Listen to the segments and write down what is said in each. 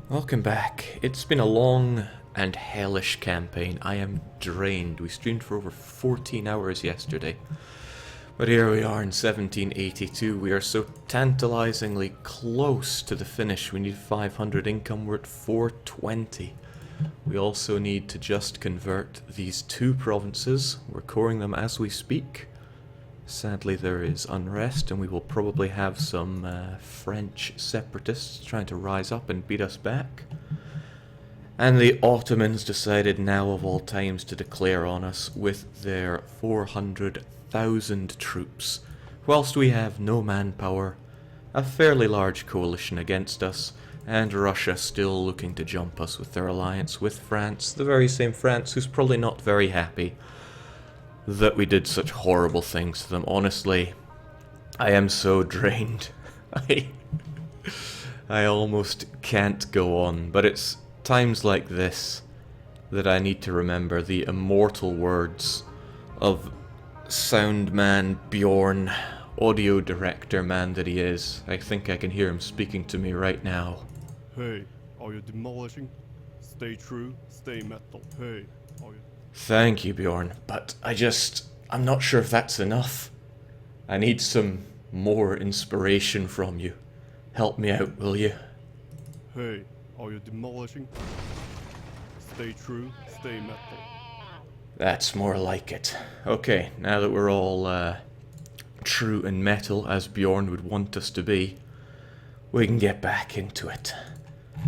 Welcome back. It's been a long and hellish campaign. I am drained. We streamed for over 14 hours yesterday. But here we are in 1782. We are so tantalizingly close to the finish. We need 500 income. We're at 420. We also need to just convert these two provinces. We're coring them as we speak. Sadly, there is unrest, and we will probably have some French separatists trying to rise up and beat us back. And the Ottomans decided now of all times to declare on us with their 400,000 troops. Whilst we have no manpower, a fairly large coalition against us, and Russia still looking to jump us with their alliance with France, the very same France who's probably not very happy that we did such horrible things to them. Honestly, I am so drained. I almost can't go on, but it's times like this that I need to remember the immortal words of sound man Bjorn, audio director man that he is. I think I can hear him speaking to me right now. Hey, are you demolishing? Stay true, stay metal. Hey, are you... Thank you, Bjorn, but I'm not sure if that's enough. I need some more inspiration from you. Help me out, will you? Hey, are you demolishing? Stay true, stay metal. That's more like it. Okay, now that we're all true and metal, as Bjorn would want us to be, we can get back into it.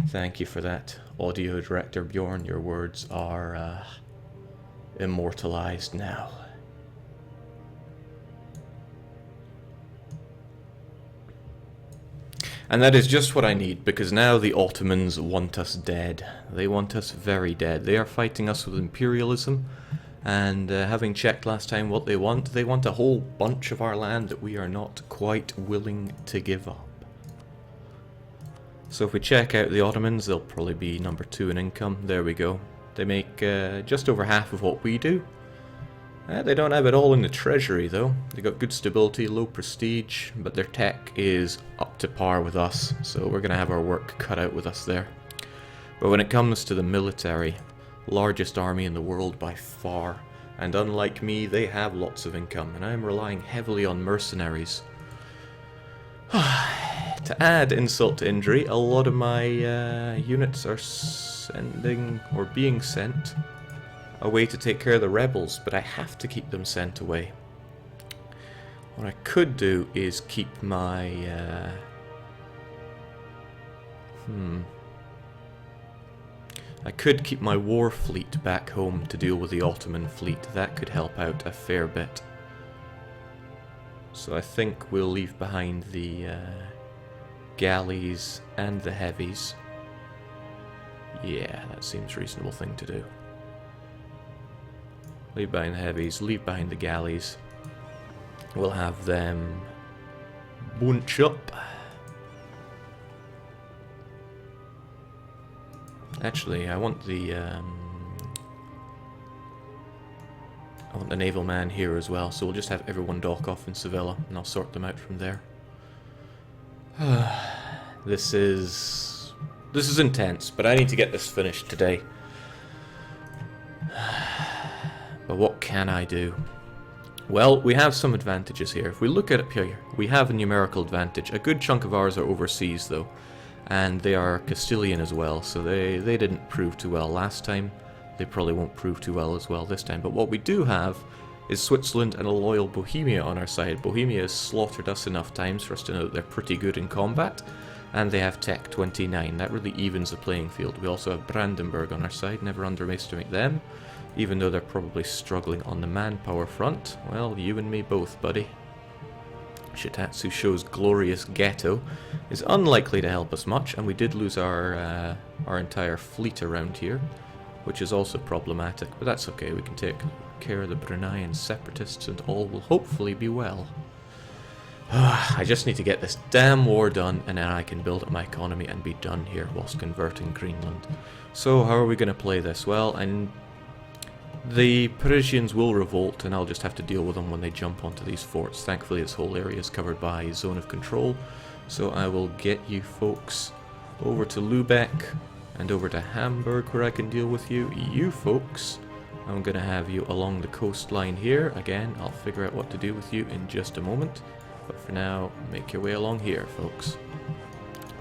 Thank you for that, audio director Bjorn. Your words are immortalized now. And that is just what I need, because now the Ottomans want us dead. They want us very dead. They are fighting us with imperialism, and having checked last time what they want a whole bunch of our land that we are not quite willing to give up. So if we check out the Ottomans, they'll probably be number 2 in income. There we go. They make just over half of what we do. They don't have it all in the treasury though. They got good stability, low prestige, but their tech is up to par with us, so we're gonna have our work cut out with us there. But when it comes to the military, largest army in the world by far, and unlike me, they have lots of income, and I'm relying heavily on mercenaries. To add insult to injury, a lot of my units are sending, or being sent, away to take care of the rebels, but I have to keep them sent away. What I could do is keep my... I could keep my war fleet back home to deal with the Ottoman fleet. That could help out a fair bit. So I think we'll leave behind the galleys and the heavies. Yeah, that seems a reasonable thing to do. Leave behind the heavies, leave behind the galleys. We'll have them bunch up. Actually, I want the naval man here as well, so we'll just have everyone dock off in Sevilla, and I'll sort them out from there. This is intense, but I need to get this finished today. But what can I do? Well, we have some advantages here. If we look at it here, we have a numerical advantage. A good chunk of ours are overseas, though, and they are Castilian as well, so they didn't prove too well last time. They probably won't prove too well as well this time. But what we do have is Switzerland and a loyal Bohemia on our side. Bohemia has slaughtered us enough times for us to know that they're pretty good in combat, and they have Tech 29. That really evens the playing field. We also have Brandenburg on our side. Never underestimate them, even though they're probably struggling on the manpower front. Well, you and me both, buddy. Shitatsu Sho's glorious ghetto is unlikely to help us much, and we did lose our entire fleet around here, which is also problematic, but that's okay. We can take care of the Bruneian separatists and all will hopefully be well. I just need to get this damn war done, and then I can build up my economy and be done here whilst converting Greenland. So how are we going to play this? Well, the Parisians will revolt, and I'll just have to deal with them when they jump onto these forts. Thankfully, this whole area is covered by zone of control, so I will get you folks over to Lübeck, and over to Hamburg where I can deal with you. You folks, I'm going to have you along the coastline here. Again, I'll figure out what to do with you in just a moment. But for now, make your way along here, folks.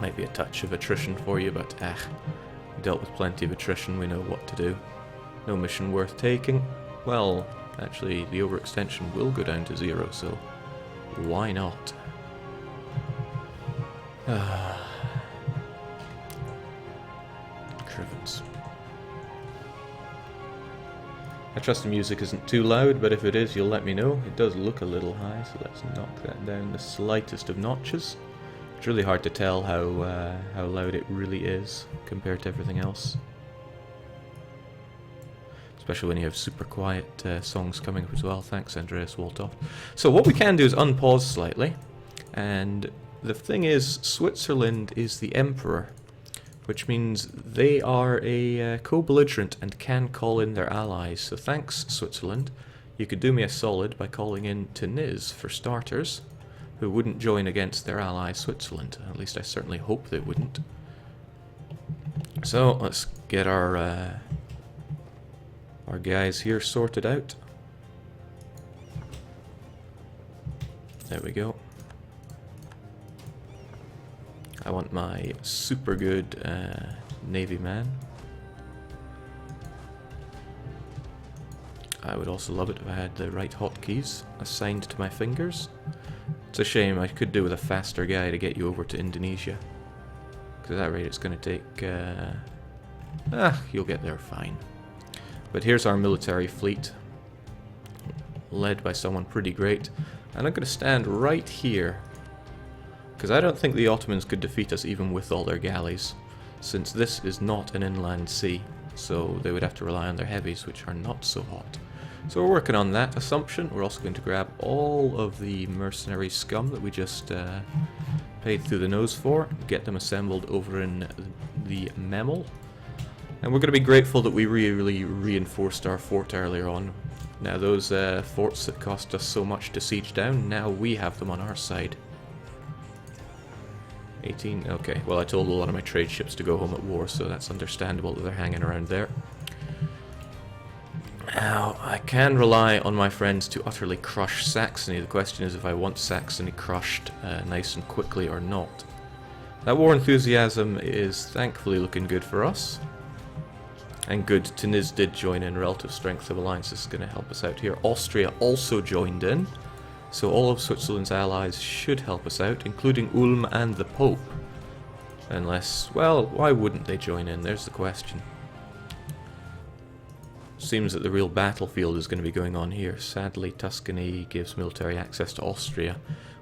Might be a touch of attrition for you, but dealt with plenty of attrition, we know what to do. No mission worth taking. Well, actually, the overextension will go down to 0, so why not? Crivets. I trust the music isn't too loud, but if it is, you'll let me know. It does look a little high, so let's knock that down the slightest of notches. It's really hard to tell how loud it really is compared to everything else. Especially when you have super quiet songs coming up as well. Thanks, Andreas Waltoft. So what we can do is unpause slightly. And the thing is, Switzerland is the emperor, which means they are a co-belligerent and can call in their allies. So thanks, Switzerland. You could do me a solid by calling in Tunis, for starters, who wouldn't join against their ally Switzerland. At least I certainly hope they wouldn't. So let's get our guys here sorted out. There we go. I want my super good Navy man. I would also love it if I had the right hotkeys assigned to my fingers. It's a shame. I could do with a faster guy to get you over to Indonesia. Because at that rate it's going to take... you'll get there fine. But here's our military fleet, led by someone pretty great. And I'm going to stand right here, because I don't think the Ottomans could defeat us even with all their galleys, since this is not an inland sea, so they would have to rely on their heavies, which are not so hot. So we're working on that assumption. We're also going to grab all of the mercenary scum that we just paid through the nose for, get them assembled over in the Memel. And we're going to be grateful that we really reinforced our fort earlier on. Now those forts that cost us so much to siege down, now we have them on our side. 18, okay, well I told a lot of my trade ships to go home at war, so that's understandable that they're hanging around there. Now, I can rely on my friends to utterly crush Saxony. The question is if I want Saxony crushed nice and quickly or not. That war enthusiasm is thankfully looking good for us. And good, Tunis did join in. Relative strength of alliances is going to help us out here. Austria also joined in. So all of Switzerland's allies should help us out, including Ulm and the Pope. Unless, well, why wouldn't they join in? There's the question. Seems that the real battlefield is going to be going on here. Sadly, Tuscany gives military access to Austria,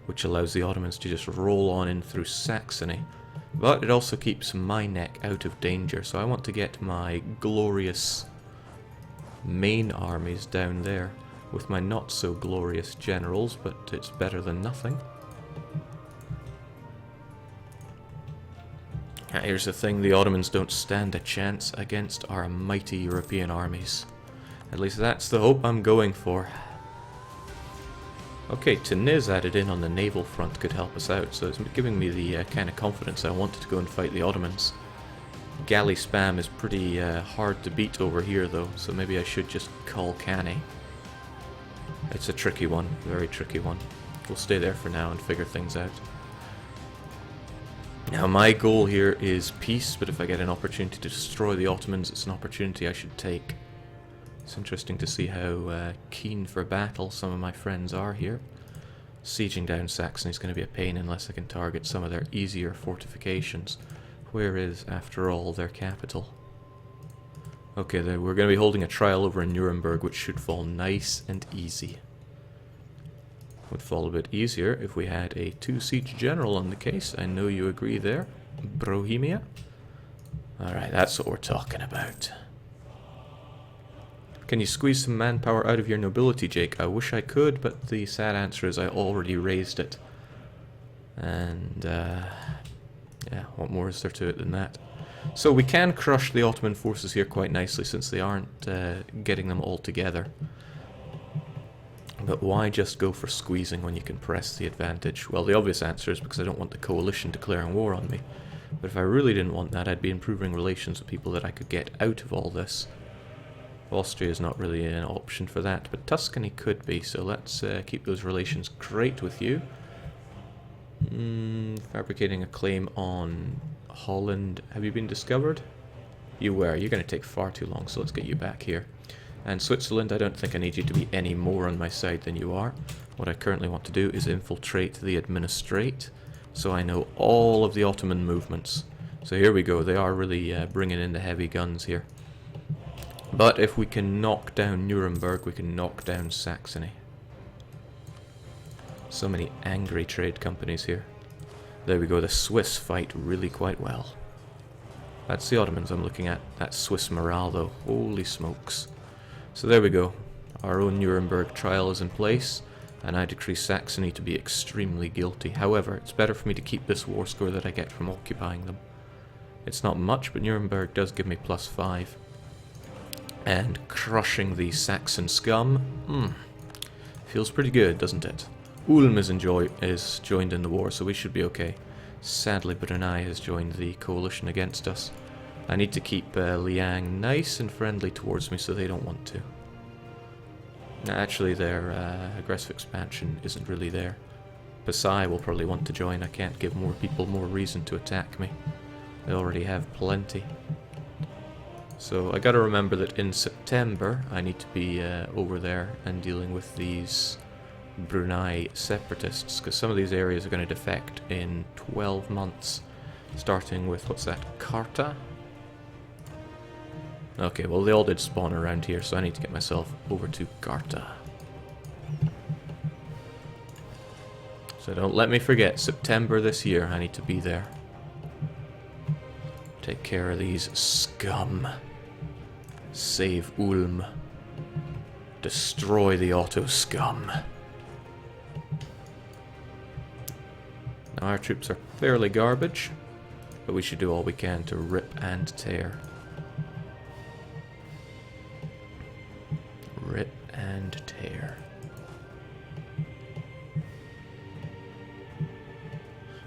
which allows the Ottomans to just roll on in through Saxony. But it also keeps my neck out of danger, so I want to get my glorious main armies down there with my not so glorious generals, but it's better than nothing. Here's the thing, the Ottomans don't stand a chance against our mighty European armies. At least that's the hope I'm going for. Okay, Tunis added in on the naval front could help us out, so it's giving me the kind of confidence I wanted to go and fight the Ottomans. Galley spam is pretty hard to beat over here though, so maybe I should just call Cannae. It's a tricky one, very tricky one. We'll stay there for now and figure things out. Now my goal here is peace, but if I get an opportunity to destroy the Ottomans, it's an opportunity I should take. It's interesting to see how keen for battle some of my friends are here. Sieging down Saxony is going to be a pain unless I can target some of their easier fortifications. Where is, after all, their capital? Okay, we're going to be holding a trial over in Nuremberg, which should fall nice and easy. Would fall a bit easier if we had a 2-siege general on the case. I know you agree there, Bohemia. Alright, that's what we're talking about. Can you squeeze some manpower out of your nobility, Jake? I wish I could, but the sad answer is I already raised it. And, yeah, what more is there to it than that? So we can crush the Ottoman forces here quite nicely since they aren't getting them all together. But why just go for squeezing when you can press the advantage? Well, the obvious answer is because I don't want the coalition declaring war on me. But if I really didn't want that, I'd be improving relations with people that I could get out of all this. Austria is not really an option for that, but Tuscany could be, so let's keep those relations great with you. Fabricating a claim on Holland. Have you been discovered? You were. You're going to take far too long, so let's get you back here. And Switzerland, I don't think I need you to be any more on my side than you are. What I currently want to do is infiltrate the administrate, so I know all of the Ottoman movements. So here we go. They are really bringing in the heavy guns here. But if we can knock down Nuremberg, we can knock down Saxony. So many angry trade companies here. There we go. The Swiss fight really quite well. That's the Ottomans I'm looking at. That Swiss morale, though. Holy smokes. So there we go. Our own Nuremberg trial is in place, and I decree Saxony to be extremely guilty. However, it's better for me to keep this war score that I get from occupying them. It's not much, but Nuremberg does give me +5. And crushing the Saxon scum, feels pretty good, doesn't it? Ulm is joined in the war, so we should be okay. Sadly, Brunei has joined the coalition against us. I need to keep Liang nice and friendly towards me so they don't want to. Actually, their aggressive expansion isn't really there. Pasai will probably want to join. I can't give more people more reason to attack me. They already have plenty. So I gotta remember that in September I need to be over there and dealing with these Brunei separatists, because some of these areas are going to defect in 12 months, starting with, what's that, Karta? Okay, well they all did spawn around here, so I need to get myself over to Karta. So don't let me forget, September this year, I need to be there. Take care of these scum. Save Ulm. Destroy the Otto scum. Now our troops are fairly garbage, but we should do all we can to rip and tear. Rip and tear.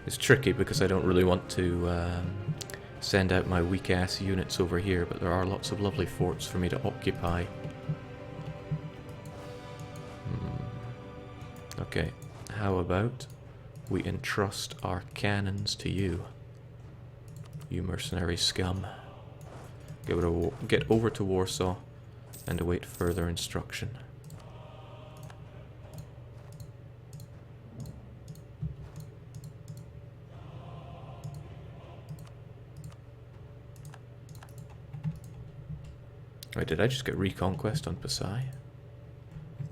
It's tricky because I don't really want to send out my weak-ass units over here, but there are lots of lovely forts for me to occupy. Okay, how about we entrust our cannons to you, you mercenary scum. Get over to Warsaw and await further instruction. Wait, did I just get reconquest on Pasai?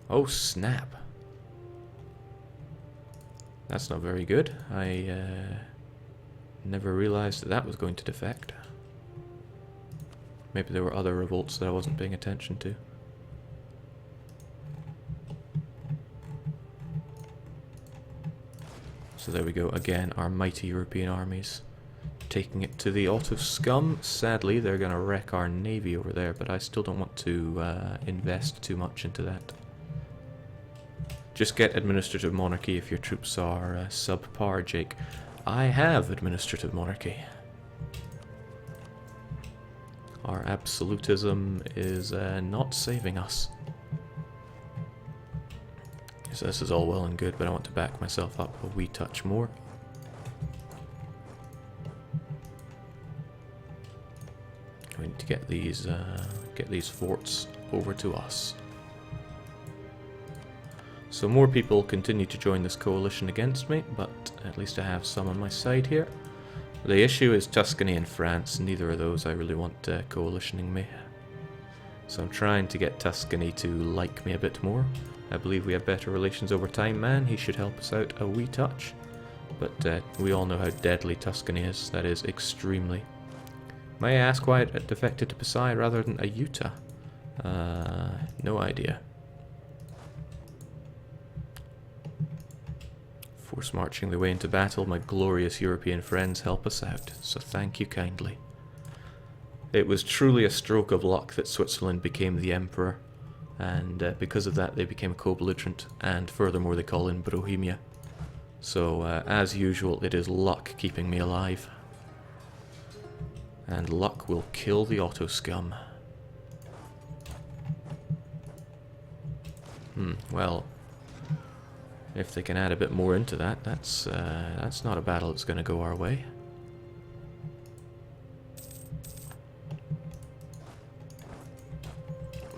Oh snap. That's not very good. I never realized that that was going to defect. Maybe there were other revolts that I wasn't paying attention to. So there we go, again, our mighty European armies taking it to the Otto scum. Sadly, they're going to wreck our navy over there, but I still don't want to invest too much into that. Just get administrative monarchy if your troops are subpar, Jake. I have administrative monarchy. Our absolutism is not saving us. So this is all well and good, but I want to back myself up a wee touch more. We need to get these forts over to us. So more people continue to join this coalition against me, but at least I have some on my side here. The issue is Tuscany and France. Neither of those I really want coalitioning me. So I'm trying to get Tuscany to like me a bit more. I believe we have better relations over time, man. He should help us out a wee touch. But we all know how deadly Tuscany is. That is extremely. May I ask why it defected to Pasai rather than Ayutthaya? No idea. Force marching their way into battle, my glorious European friends help us out, so thank you kindly. It was truly a stroke of luck that Switzerland became the emperor, and because of that they became a co-belligerent, and furthermore they call in Bohemia. So as usual, it is luck keeping me alive. And luck will kill the auto scum. Well, if they can add a bit more into that, that's not a battle that's going to go our way.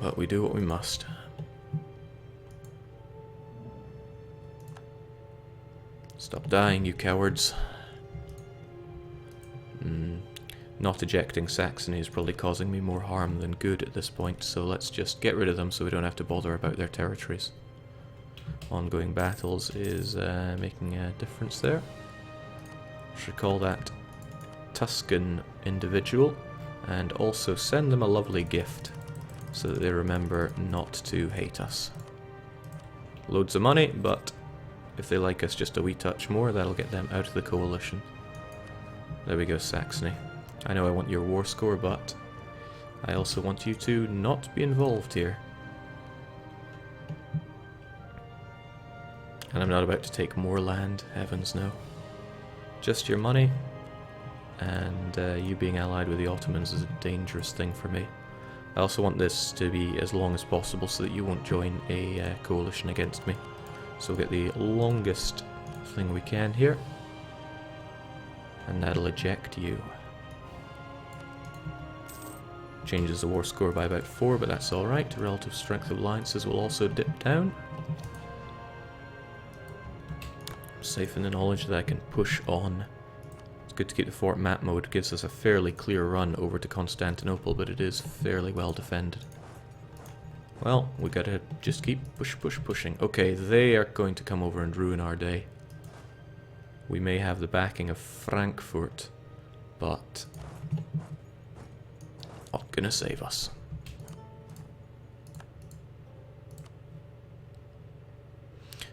But we do what we must. Stop dying, you cowards. Not ejecting Saxony is probably causing me more harm than good at this point, so let's just get rid of them so we don't have to bother about their territories. Ongoing battles is making a difference there. Should call that Tuscan individual, and also send them a lovely gift so that they remember not to hate us. Loads of money, but if they like us just a wee touch more, that'll get them out of the coalition. There we go, Saxony. I know I want your war score, but I also want you to not be involved here. And I'm not about to take more land, heavens no. Just your money, and you being allied with the Ottomans is a dangerous thing for me. I also want this to be as long as possible so that you won't join a coalition against me. So we'll get the longest thing we can here, and that'll eject you. Changes the war score by about 4, but that's alright. Relative strength of alliances will also dip down. Safe in the knowledge that I can push on. It's good to keep the fort map mode. It gives us a fairly clear run over to Constantinople, but it is fairly well defended. Well, we gotta just keep pushing. Okay, they are going to come over and ruin our day. We may have the backing of Frankfurt, but not gonna save us.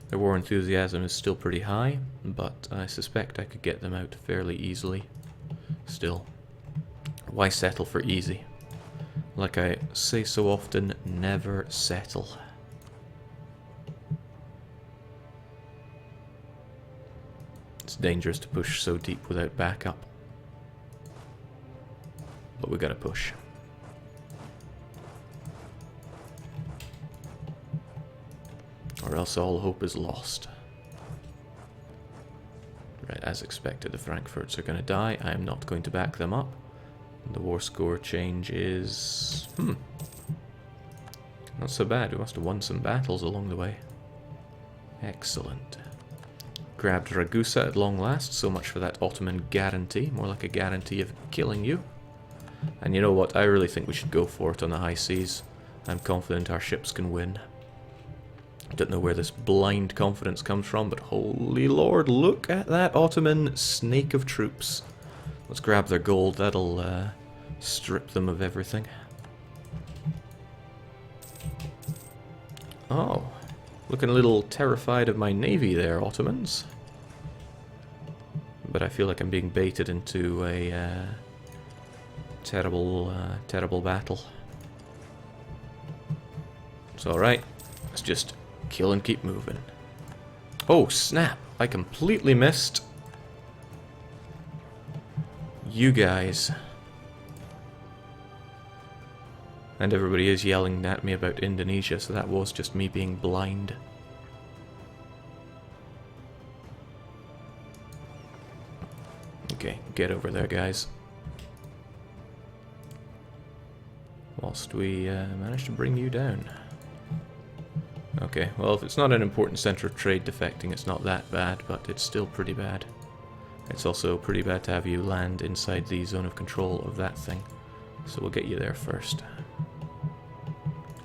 Their war enthusiasm is still pretty high, but I suspect I could get them out fairly easily. Still, why settle for easy? Like I say so often, never settle. It's dangerous to push so deep without backup. But we gotta push. Or else all hope is lost. Right, as expected, the Frankfurts are going to die. I am not going to back them up. The war score change is... not so bad. We must have won some battles along the way. Excellent. Grabbed Ragusa at long last. So much for that Ottoman guarantee. More like a guarantee of killing you. And you know what? I really think we should go for it on the high seas. I'm confident our ships can win. I don't know where this blind confidence comes from, but holy lord, look at that Ottoman snake of troops. Let's grab their gold, that'll strip them of everything. Oh, looking a little terrified of my navy there, Ottomans. But I feel like I'm being baited into a terrible battle. It's alright, let's just kill and keep moving. Oh snap, I completely missed you guys. And everybody is yelling at me about Indonesia, so that was just me being blind. Okay, get over there, guys. Whilst we manage to bring you down. Okay, well, if it's not an important center of trade defecting, it's not that bad, but it's still pretty bad. It's also pretty bad to have you land inside the zone of control of that thing. So we'll get you there first.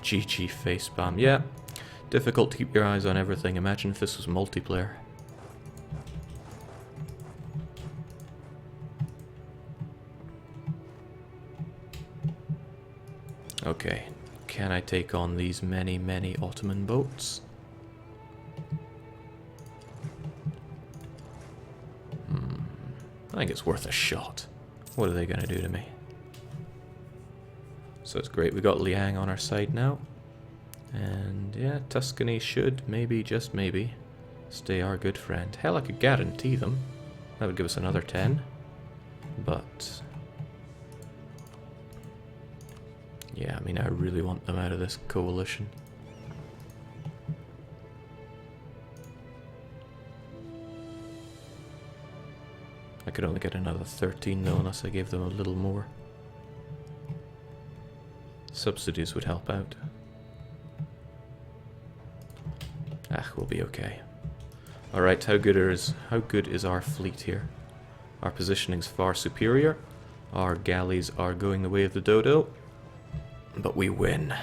GG facepalm. Yeah, difficult to keep your eyes on everything. Imagine if this was multiplayer. Okay. Can I take on these many, many Ottoman boats? I think it's worth a shot. What are they going to do to me? So it's great, we got Liang on our side now. And yeah, Tuscany should, maybe, just maybe, stay our good friend. Hell, I could guarantee them. That would give us another 10. But Yeah, I mean, I really want them out of this coalition. I could only get another 13 though, unless I gave them a little more. Subsidies would help out. Ah, we'll be okay. Alright, how good is our fleet here? Our positioning's far superior. Our galleys are going the way of the dodo. But we win.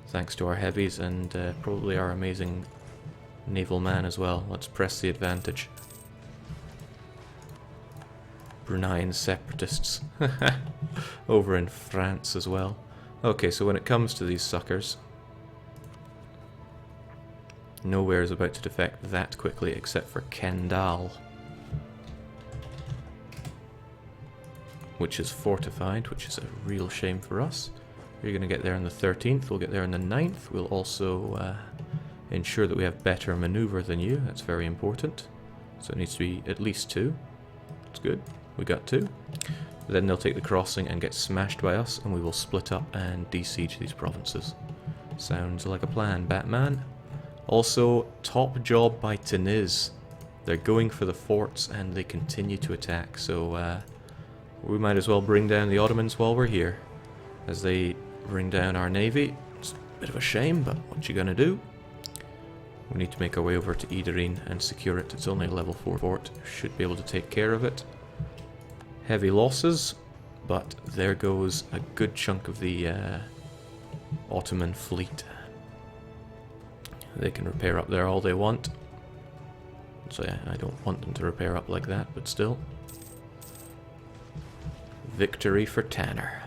Thanks to our heavies and probably our amazing naval man as well. Let's press the advantage. Bruneian separatists. Over in France as well. Okay, so when it comes to these suckers, nowhere is about to defect that quickly except for Kendal, which is fortified, which is a real shame for us. You're going to get there on the 13th, we'll get there on the 9th. We'll also ensure that we have better maneuver than you. That's very important. So it needs to be at least 2. That's good. We got 2. Then they'll take the crossing and get smashed by us, and we will split up and de-siege these provinces. Sounds like a plan, Batman. Also, top job by Tuniz. They're going for the forts and they continue to attack, so we might as well bring down the Ottomans while we're here. As they bring down our navy. It's a bit of a shame, but what you gonna do? We need to make our way over to Idarin and secure it. It's only a level 4 fort. Should be able to take care of it. Heavy losses, but there goes a good chunk of the Ottoman fleet. They can repair up there all they want. So yeah, I don't want them to repair up like that, but still. Victory for Tanner.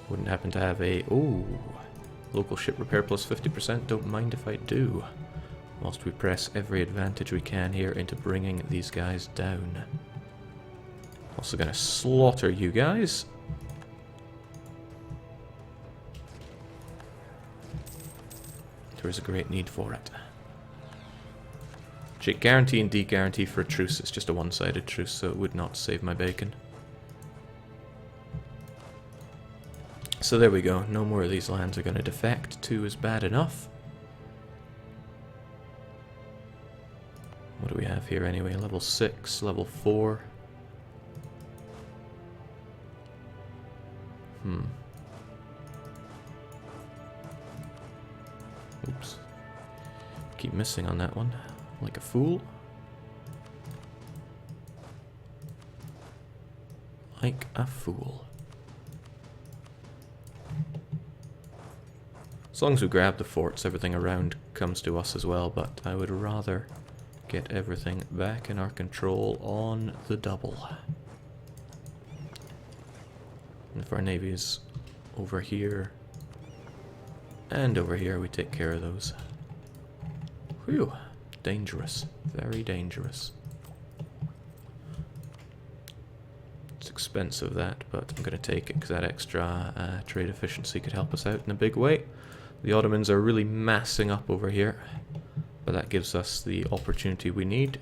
Wouldn't happen to have a... Ooh, local ship repair plus 50%. Don't mind if I do. Whilst we press every advantage we can here into bringing these guys down. Also gonna slaughter you guys. There is a great need for it. Guarantee and de-guarantee for a truce. It's just a one-sided truce, so it would not save my bacon. So there we go. No more of these lands are going to defect. 2 is bad enough. What do we have here anyway? Level 6, level 4. Oops. Keep missing on that one. Like a fool. Like a fool. As long as we grab the forts, everything around comes to us as well, but I would rather get everything back in our control on the double. And if our navy is over here and over here, we take care of those. Whew. Dangerous. Very dangerous. It's expensive, that, but I'm going to take it because that extra trade efficiency could help us out in a big way. The Ottomans are really massing up over here, but that gives us the opportunity we need.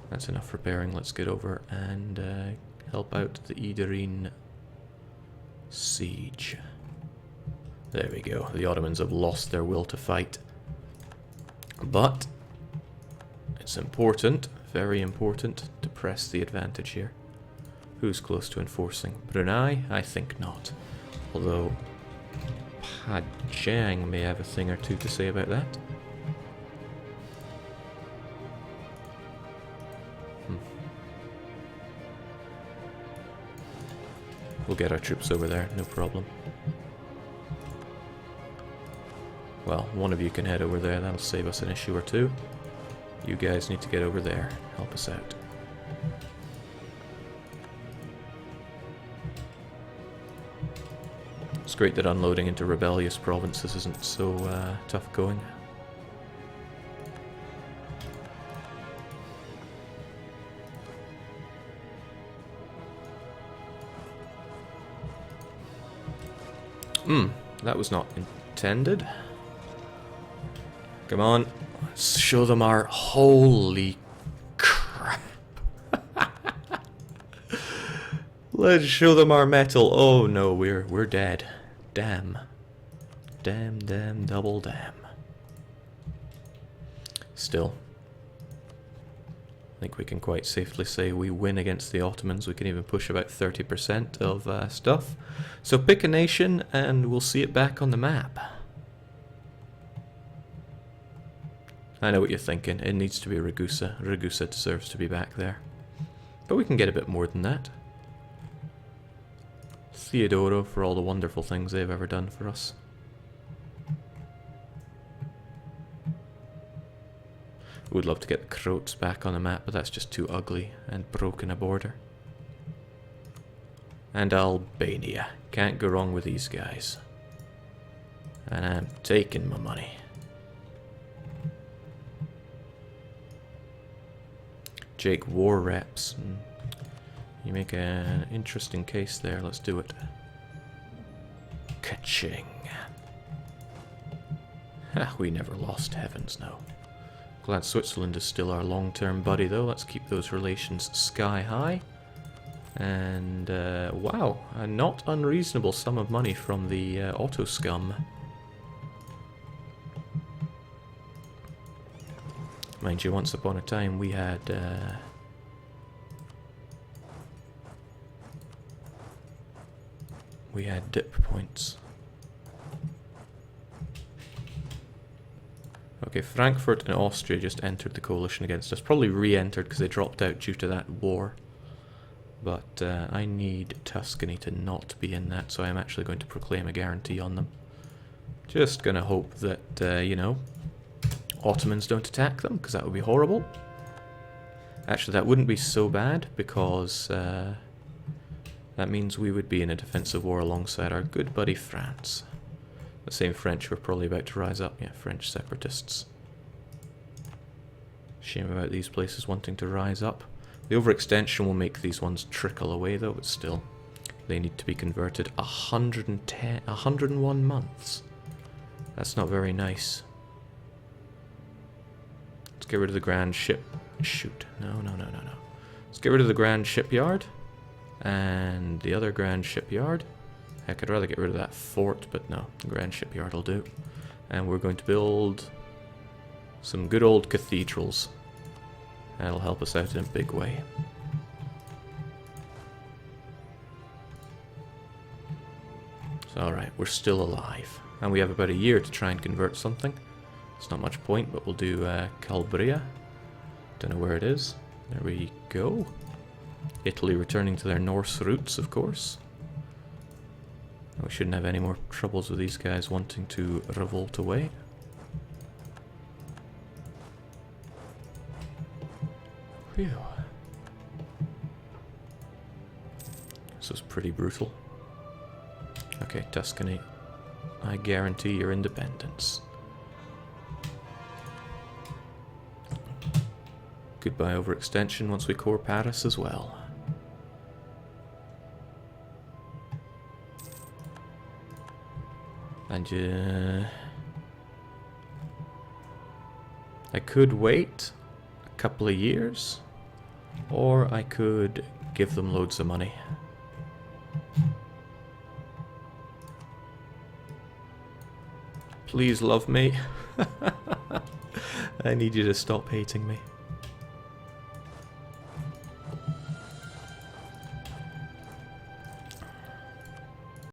That's enough repairing. Let's get over and help out the Idarin siege. There we go. The Ottomans have lost their will to fight. But it's important, very important, to press the advantage here. Who's close to enforcing? Brunei? I think not. Although Pajang may have a thing or two to say about that. We'll get our troops over there, no problem. Well, one of you can head over there, that'll save us an issue or two. You guys need to get over there, help us out. It's great that unloading into rebellious provinces isn't so tough going. That was not intended. Come on, let's show them our... Holy crap. Let's show them our metal. Oh no, we're dead. Damn. Damn, damn, double damn. Still, I think we can quite safely say we win against the Ottomans. We can even push about 30% of stuff. So pick a nation and we'll see it back on the map. I know what you're thinking. It needs to be Ragusa. Ragusa deserves to be back there. But we can get a bit more than that. Theodoro for all the wonderful things they've ever done for us. Would love to get the Croats back on the map, but that's just too ugly and broken a border. And Albania. Can't go wrong with these guys. And I'm taking my money. Jake War Reps. You make an interesting case there. Let's do it. Ka-ching. We never lost, heavens no. Glad Switzerland is still our long-term buddy though. Let's keep those relations sky high. And wow, a not unreasonable sum of money from the Otto scum. Mind you, once upon a time we had dip points. Okay, Frankfurt and Austria just entered the coalition against us. Probably re-entered because they dropped out due to that war. But I need Tuscany to not be in that, so I'm actually going to proclaim a guarantee on them. Just gonna hope that, you know, Ottomans don't attack them, because that would be horrible. Actually, that wouldn't be so bad, because that means we would be in a defensive war alongside our good buddy France. The same French who are probably about to rise up. Yeah, French separatists. Shame about these places wanting to rise up. The overextension will make these ones trickle away though, but still. They need to be converted 101 months. That's not very nice. Let's get rid of the Grand Ship... Shoot. No. Let's get rid of the Grand Shipyard. And the other Grand Shipyard. Heck, I'd rather get rid of that fort, but no. The Grand Shipyard will do. And we're going to build some good old cathedrals. That'll help us out in a big way. So, alright, we're still alive. And we have about a year to try and convert something. It's not much point, but we'll do Calabria. Don't know where it is. There we go. Italy returning to their Norse roots, of course. We shouldn't have any more troubles with these guys wanting to revolt away. Phew. This was pretty brutal. Okay, Tuscany. I guarantee your independence. Goodbye overextension once we core Paris as well. And I could wait a couple of years, or I could give them loads of money. Please love me. I need you to stop hating me.